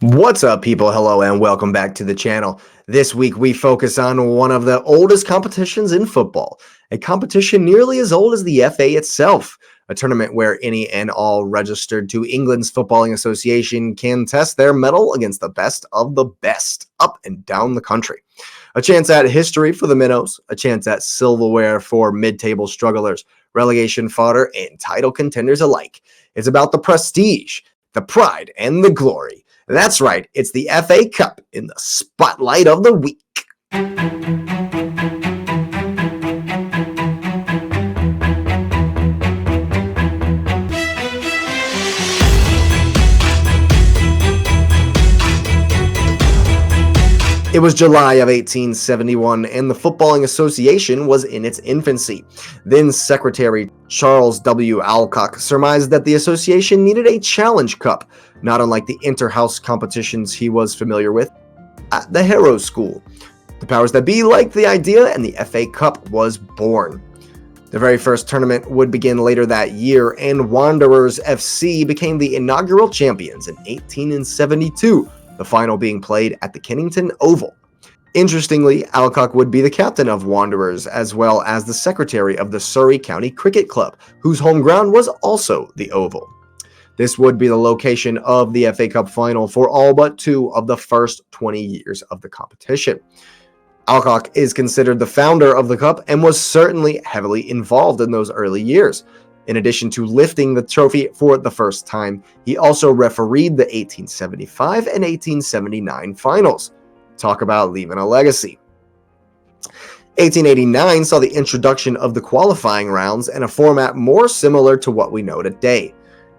What's up, people? Hello and welcome back to the channel. This week we focus on one of the oldest competitions in football, a competition nearly as old as the FA itself, a tournament where any and all registered to England's Footballing Association can test their mettle against the best of the best up and down the country. A chance at history for the minnows, a chance at silverware for mid-table strugglers, relegation fodder, and title contenders alike. It's about the prestige, the pride, and the glory. That's right, it's the FA Cup in the spotlight of the week. It was July of 1871, and the Footballing Association was in its infancy. Then Secretary Charles W. Alcock surmised that the association needed a challenge cup, not unlike the inter-house competitions he was familiar with at the Harrow School. The powers that be liked the idea, and the FA Cup was born. The very first tournament would begin later that year, and Wanderers FC became the inaugural champions in 1872. The final being played at the Kennington Oval. Interestingly, Alcock would be the captain of Wanderers, as well as the secretary of the Surrey County Cricket Club, whose home ground was also the Oval. This would be the location of the FA Cup final for all but two of the first 20 years of the competition. Alcock is considered the founder of the cup and was certainly heavily involved in those early years. In addition to lifting the trophy for the first time, he also refereed the 1875 and 1879 finals. Talk about leaving a legacy. 1889 saw the introduction of the qualifying rounds and a format more similar to what we know today.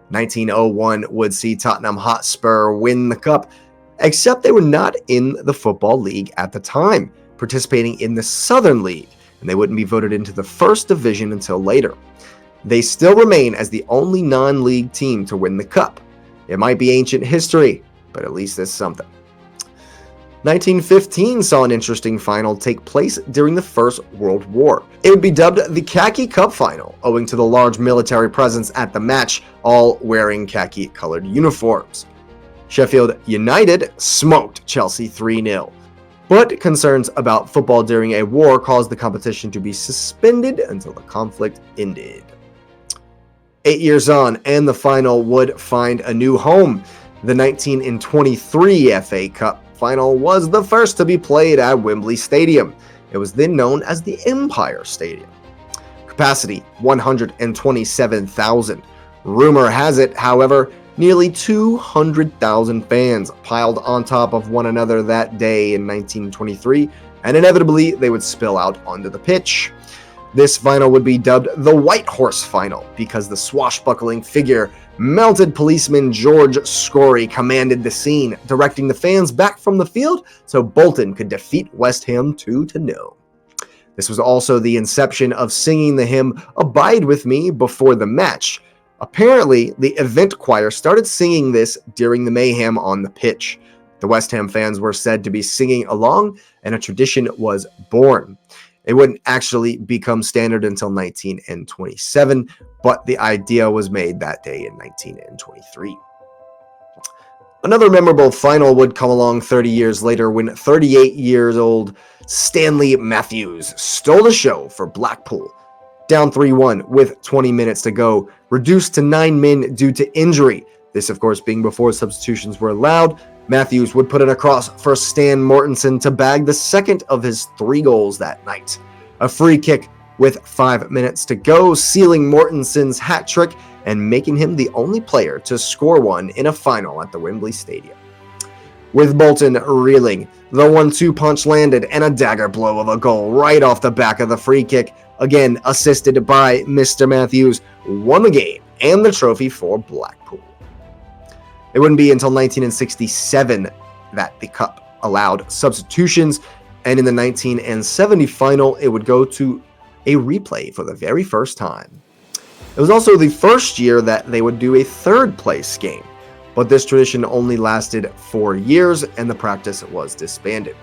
1901 would see Tottenham Hotspur win the cup, except they were not in the Football League at the time, participating in the Southern League, and they wouldn't be voted into the first division until later. They still remain as the only non-league team to win the cup. It might be ancient history, but at least it's something. 1915 saw an interesting final take place during the First World War. It would be dubbed the Khaki Cup Final, owing to the large military presence at the match, all wearing khaki-colored uniforms. Sheffield United smoked Chelsea 3-0. But concerns about football during a war caused the competition to be suspended until the conflict ended. 8 years on, and the final would find a new home. The 1923 FA Cup final was the first to be played at Wembley Stadium. It was then known as the Empire Stadium. Capacity, 127,000. Rumor has it, however, nearly 200,000 fans piled on top of one another that day in 1923, and inevitably they would spill out onto the pitch. This final would be dubbed the White Horse Final because the swashbuckling figure, mounted policeman George Scory, commanded the scene, directing the fans back from the field so Bolton could defeat West Ham 2-0. This was also the inception of singing the hymn Abide With Me before the match. Apparently, the event choir started singing this during the mayhem on the pitch. The West Ham fans were said to be singing along, and a tradition was born. It wouldn't actually become standard until 1927, but the idea was made that day in 1923. Another memorable final would come along 30 years later when 38-year-old Stanley Matthews stole the show for Blackpool. Down 3-1 with 20 minutes to go, reduced to 9 men due to injury. This, of course, being before substitutions were allowed. Matthews would put it across for Stan Mortensen to bag the second of his 3 goals that night. A free kick with 5 minutes to go, sealing Mortensen's hat trick and making him the only player to score one in a final at the Wembley Stadium. With Bolton reeling, the 1-2 punch landed and a dagger blow of a goal right off the back of the free kick, again assisted by Mr. Matthews, won the game and the trophy for Blackpool. It wouldn't be until 1967 that the cup allowed substitutions, and in the 1970 final, it would go to a replay for the very first time. It was also the first year that they would do a third place game, but this tradition only lasted 4 years and the practice was disbanded.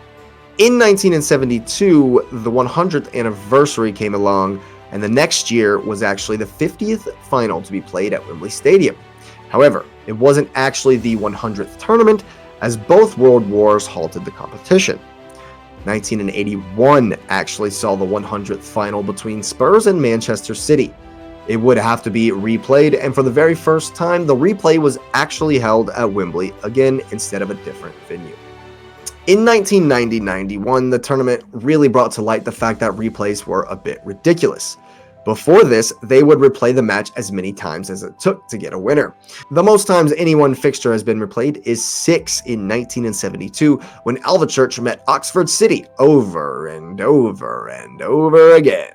In 1972, the 100th anniversary came along, and the next year was actually the 50th final to be played at Wembley Stadium. However, it wasn't actually the 100th tournament, as both world wars halted the competition. 1981 actually saw the 100th final between Spurs and Manchester City. It would have to be replayed, and for the very first time, the replay was actually held at Wembley again instead of a different venue. In 1990-91, the tournament really brought to light the fact that replays were a bit ridiculous. Before this, they would replay the match as many times as it took to get a winner. The most times any one fixture has been replayed is 6 in 1972, when Alvechurch met Oxford City over and over and over again.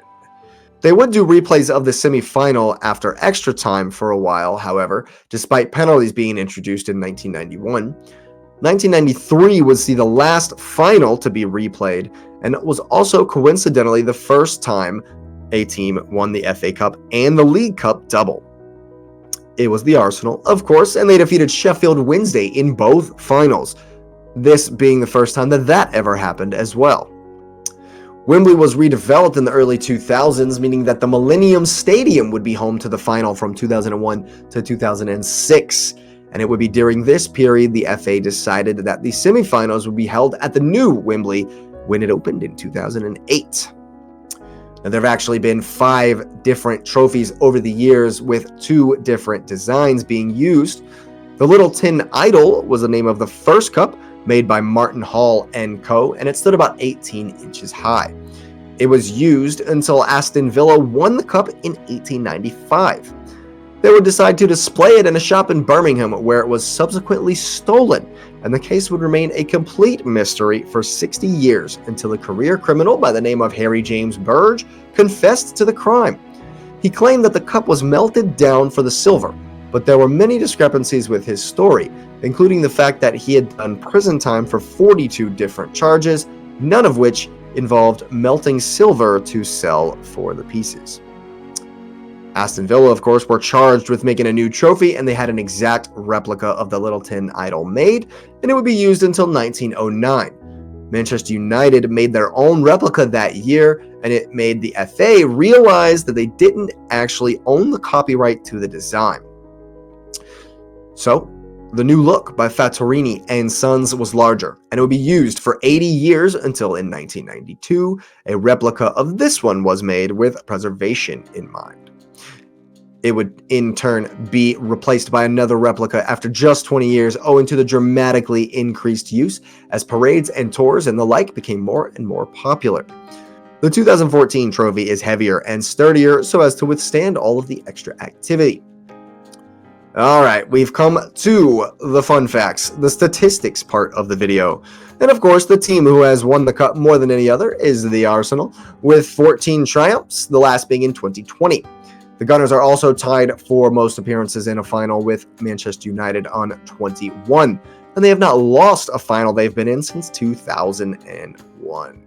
They would do replays of the semi-final after extra time for a while, however, despite penalties being introduced in 1991. 1993 would see the last final to be replayed, and it was also coincidentally the first time a team won the FA Cup and the League Cup double. It was the Arsenal, of course, and they defeated Sheffield Wednesday in both finals, this being the first time that ever happened as well. Wembley was redeveloped in the early 2000s, meaning that the Millennium Stadium would be home to the final from 2001 to 2006. And it would be during this period the FA decided that the semifinals would be held at the new Wembley when it opened in 2008. Now, there have actually been 5 different trophies over the years with 2 different designs being used. The Little Tin Idol was the name of the first cup, made by Martin Hall & Co., and it stood about 18 inches high. It was used until Aston Villa won the cup in 1895. They would decide to display it in a shop in Birmingham, where it was subsequently stolen, and the case would remain a complete mystery for 60 years until a career criminal by the name of Harry James Burge confessed to the crime. He claimed that the cup was melted down for the silver, but there were many discrepancies with his story, including the fact that he had done prison time for 42 different charges, none of which involved melting silver to sell for the pieces. Aston Villa, of course, were charged with making a new trophy, and they had an exact replica of the Little Tin Idol made, and it would be used until 1909. Manchester United made their own replica that year, and it made the FA realize that they didn't actually own the copyright to the design. So, the new look by Fattorini and Sons was larger, and it would be used for 80 years until in 1992, a replica of this one was made with preservation in mind. It would in turn be replaced by another replica after just 20 years, owing to the dramatically increased use as parades and tours and the like became more and more popular. The 2014 trophy is heavier and sturdier so as to withstand all of the extra activity. Alright, we've come to the fun facts, the statistics part of the video. And of course, the team who has won the cup more than any other is the Arsenal, with 14 triumphs, the last being in 2020. The Gunners are also tied for most appearances in a final with Manchester United on 21, and they have not lost a final they've been in since 2001.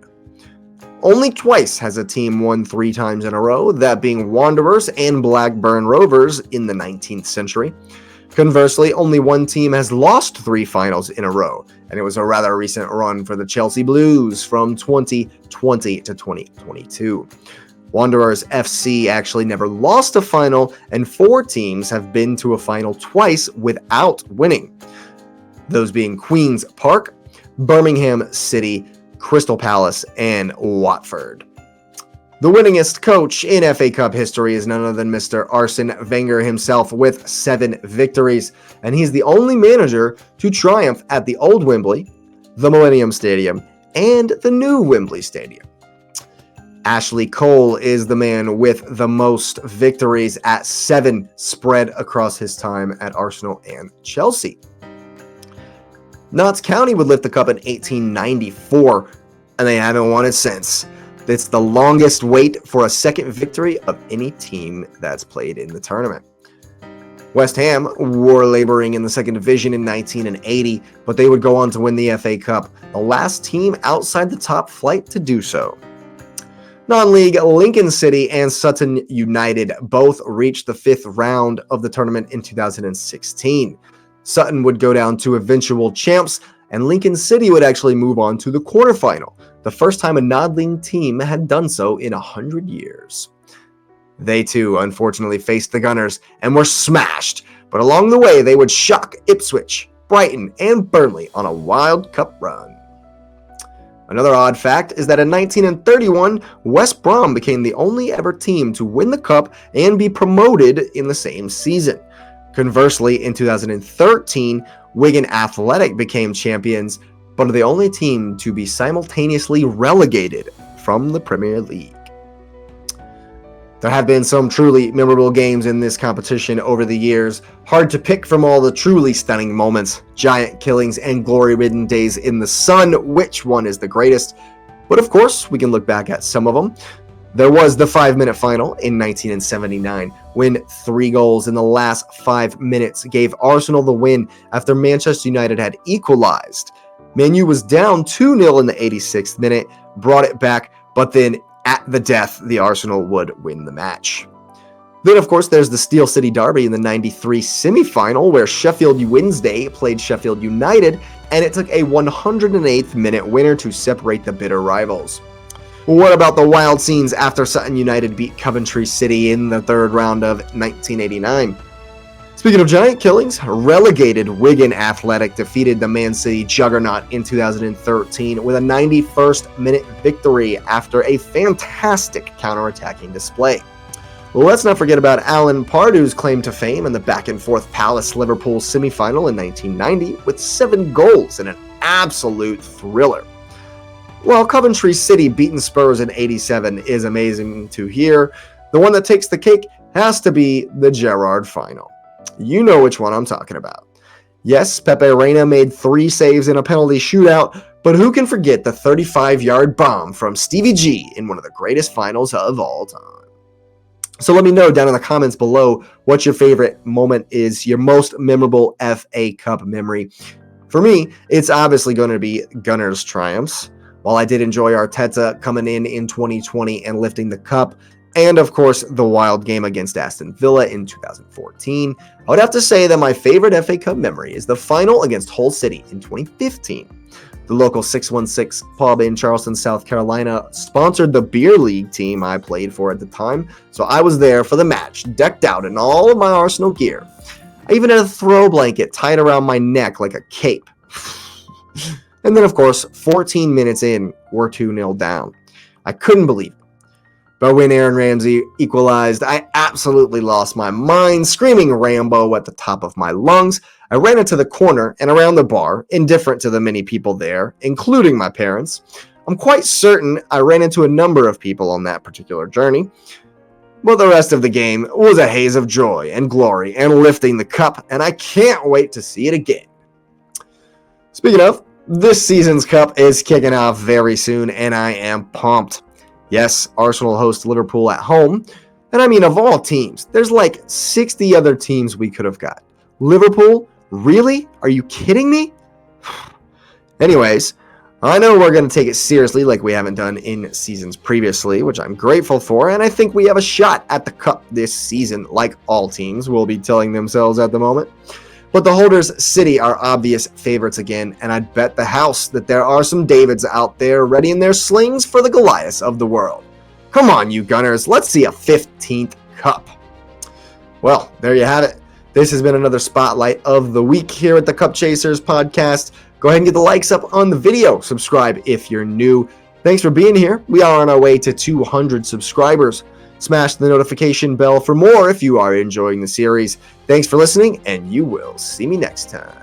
Only twice has a team won 3 times in a row, that being Wanderers and Blackburn Rovers in the 19th century. Conversely, only one team has lost 3 finals in a row, and it was a rather recent run for the Chelsea Blues from 2020 to 2022. Wanderers FC actually never lost a final, and 4 teams have been to a final twice without winning. Those being Queen's Park, Birmingham City, Crystal Palace, and Watford. The winningest coach in FA Cup history is none other than Mr. Arsene Wenger himself with 7 victories, and he's the only manager to triumph at the old Wembley, the Millennium Stadium, and the new Wembley Stadium. Ashley Cole is the man with the most victories at 7 spread across his time at Arsenal and Chelsea. Notts County would lift the cup in 1894, and they haven't won it since. It's the longest wait for a second victory of any team that's played in the tournament. West Ham were laboring in the second division in 1980, but they would go on to win the FA Cup, the last team outside the top flight to do so. Non-league Lincoln City and Sutton United both reached the 5th round of the tournament in 2016. Sutton would go down to eventual champs, and Lincoln City would actually move on to the quarterfinal, the first time a non-league team had done so in 100 years. They too, unfortunately, faced the Gunners and were smashed, but along the way they would shock Ipswich, Brighton, and Burnley on a wild cup run. Another odd fact is that in 1931, West Brom became the only ever team to win the cup and be promoted in the same season. Conversely, in 2013, Wigan Athletic became champions, but are the only team to be simultaneously relegated from the Premier League. There have been some truly memorable games in this competition over the years. Hard to pick from all the truly stunning moments, giant killings, and glory-ridden days in the sun which one is the greatest. But of course, we can look back at some of them. There was the 5-minute final in 1979, when 3 goals in the last 5 minutes gave Arsenal the win after Manchester United had equalized. Man U was down 2-0 in the 86th minute, brought it back, but then at the death, the Arsenal would win the match. Then, of course, there's the Steel City Derby in the 93 semi-final, where Sheffield Wednesday played Sheffield United, and it took a 108th minute winner to separate the bitter rivals. What about the wild scenes after Sutton United beat Coventry City in the 3rd round of 1989? Speaking of giant killings, relegated Wigan Athletic defeated the Man City juggernaut in 2013 with a 91st minute victory after a fantastic counter-attacking display. Let's not forget about Alan Pardew's claim to fame in the back-and-forth Palace-Liverpool semi-final in 1990 with 7 goals in an absolute thriller. While Coventry City beating Spurs in 87 is amazing to hear, the one that takes the cake has to be the Gerrard final. You know which one I'm talking about. Yes, Pepe Reina made 3 saves in a penalty shootout, but who can forget the 35-yard bomb from Stevie G in one of the greatest finals of all time? So let me know down in the comments below what your favorite moment is, your most memorable FA Cup memory. For me, it's obviously going to be Gunners' triumphs. While I did enjoy Arteta coming in 2020 and lifting the cup, and of course the wild game against Aston Villa in 2014, I would have to say that my favorite FA Cup memory is the final against Hull City in 2015. The local 616 pub in Charleston, South Carolina sponsored the beer league team I played for at the time, so I was there for the match, decked out in all of my Arsenal gear. I even had a throw blanket tied around my neck like a cape. And then, of course, 14 minutes in, we're 2-0 down. I couldn't believe it. But when Aaron Ramsey equalized, I absolutely lost my mind, screaming Rambo at the top of my lungs. I ran into the corner and around the bar, indifferent to the many people there, including my parents. I'm quite certain I ran into a number of people on that particular journey. But the rest of the game was a haze of joy and glory and lifting the cup, and I can't wait to see it again. Speaking of, this season's cup is kicking off very soon, and I am pumped. Yes, Arsenal host Liverpool at home, and I mean, of all teams, there's like 60 other teams we could have got. Liverpool? Really? Are you kidding me? Anyways, I know we're going to take it seriously like we haven't done in seasons previously, which I'm grateful for, and I think we have a shot at the cup this season, like all teams will be telling themselves at the moment. But the holders, City, are obvious favorites again, and I'd bet the house that there are some Davids out there readying their slings for the Goliaths of the world. Come on, you Gunners, let's see a 15th cup. Well, there you have it. This has been another Spotlight of the Week here at the Cup Chasers podcast. Go ahead and get the likes up on the video. Subscribe if you're new. Thanks for being here. We are on our way to 200 subscribers. Smash the notification bell for more if you are enjoying the series. Thanks for listening, and you will see me next time.